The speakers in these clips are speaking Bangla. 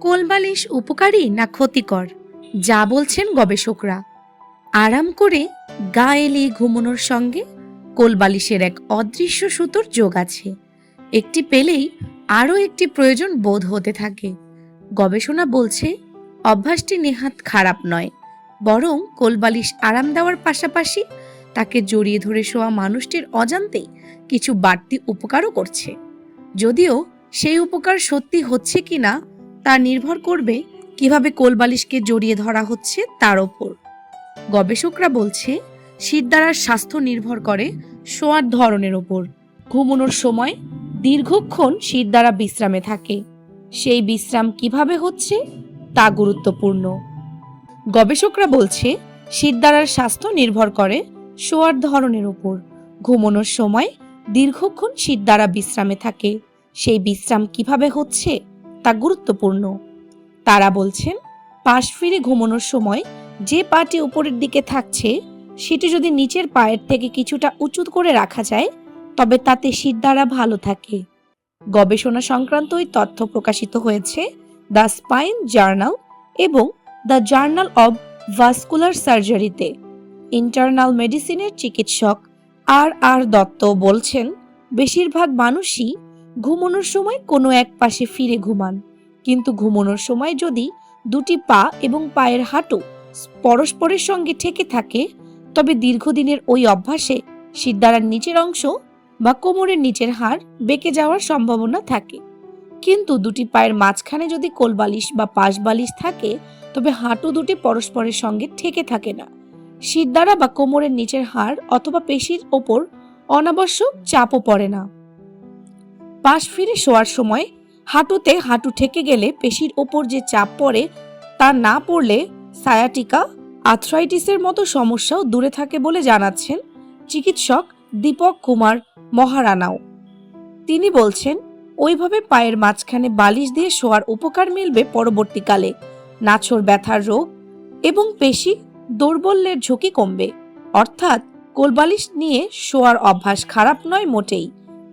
কোলবালিশ উপকারী না ক্ষতিকর, যা বলছেন গবেষকরা। আরাম করে গা এলিয়ে ঘুমানোর সঙ্গে কোলবালিশের এক অদৃশ্য সুতোর যোগ আছে। একটি পেলেই আরও একটি প্রয়োজন বোধ হতে থাকে। গবেষণা বলছে অভ্যাসটি নেহাত খারাপ নয়, বরং কোলবালিশ আরাম দেওয়ার পাশাপাশি তাকে জড়িয়ে ধরে শোয়া মানুষটির অজান্তেই কিছু বাড়তি উপকারও করছে। যদিও সেই উপকার সত্যি হচ্ছে কিনা তা নির্ভর করবে কিভাবে কোলবালিশকে জড়িয়ে ধরা হচ্ছে তার ওপর। গবেষকরা বলছে শিরদাঁড়ার স্বাস্থ্য নির্ভর করে শোয়ার ধরনের ওপর। ঘুমানোর সময় দীর্ঘক্ষণ শিরদাঁড়া বিশ্রামে থাকে, সেই বিশ্রাম কিভাবে হচ্ছে তা গুরুত্বপূর্ণ। গবেষকরা বলছে শিরদাঁড়ার স্বাস্থ্য নির্ভর করে শোয়ার ধরনের উপর। ঘুমানোর সময় দীর্ঘক্ষণ শিরদাঁড়া বিশ্রামে থাকে, সেই বিশ্রাম কিভাবে হচ্ছে তা গুরুত্বপূর্ণ। তারা বলছেন পাশ ফিরে ঘুমানোর সময় যে পাটি উপরের দিকে থাকছে সেটি যদি নিচের পায়ের থেকে কিছুটা উঁচু করে রাখা যায় তবে তাতে শিরদাঁড়া ভালো থাকে। গবেষণা সংক্রান্ত এই তথ্য প্রকাশিত হয়েছে দ্য স্পাইন জার্নাল এবং দ্য জার্নাল অব ভাস্কুলার সার্জারিতে। ইন্টারনাল মেডিসিনের চিকিৎসক আর দত্ত বলছেন বেশিরভাগ মানুষই ঘুমানোর সময় কোনো এক পাশে ফিরে ঘুমান, কিন্তু ঘুমানোর সময় যদি দুটি পা এবং পায়ের হাঁটু পরস্পরের সঙ্গে ঠেকে থাকে তবে দীর্ঘদিনের ওই অভ্যাসে শিরদাঁড়ার নিচের অংশ বা কোমরের নিচের হাড় বেঁকে যাওয়ার সম্ভাবনা থাকে। কিন্তু দুটি পায়ের মাঝখানে যদি কোলবালিশ বা পাশবালিশ থাকে তবে হাঁটু দুটি পরস্পরের সঙ্গে ঠেকে থাকে না। শিরদাঁড়া বা কোমরের নিচের হাড় অথবা পেশির ওপর অনাবশ্যক চাপও পড়ে না। পাশ ফিরে শোয়ার সময় হাঁটুতে হাঁটু ঠেকে গেলে পেশির ওপর যে চাপ পড়ে তা না পড়লে সায়াটিকা, আর্থ্রাইটিসের মতো সমস্যাও দূরে থাকে বলে জানাচ্ছেন চিকিৎসক দীপক কুমার মহারানাও। তিনি বলছেন ওইভাবে পায়ের মাঝখানে বালিশ দিয়ে শোয়ার উপকার মিলবে পরবর্তীকালে। নাছোড় ব্যথার রোগ এবং পেশি দৌর্বল্যের ঝুঁকি কমবে। অর্থাৎ কোলবালিশ নিয়ে শোয়ার অভ্যাস খারাপ নয় মোটেই,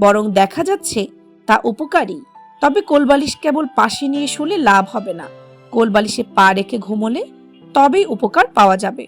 বরং দেখা যাচ্ছে তা উপকারী। তবে কোলবালিশ কেবল পাশে নিয়ে শুলে লাভ হবে না, কোলবালিশে পা রেখে ঘুমোলে তবেই উপকার পাওয়া যাবে।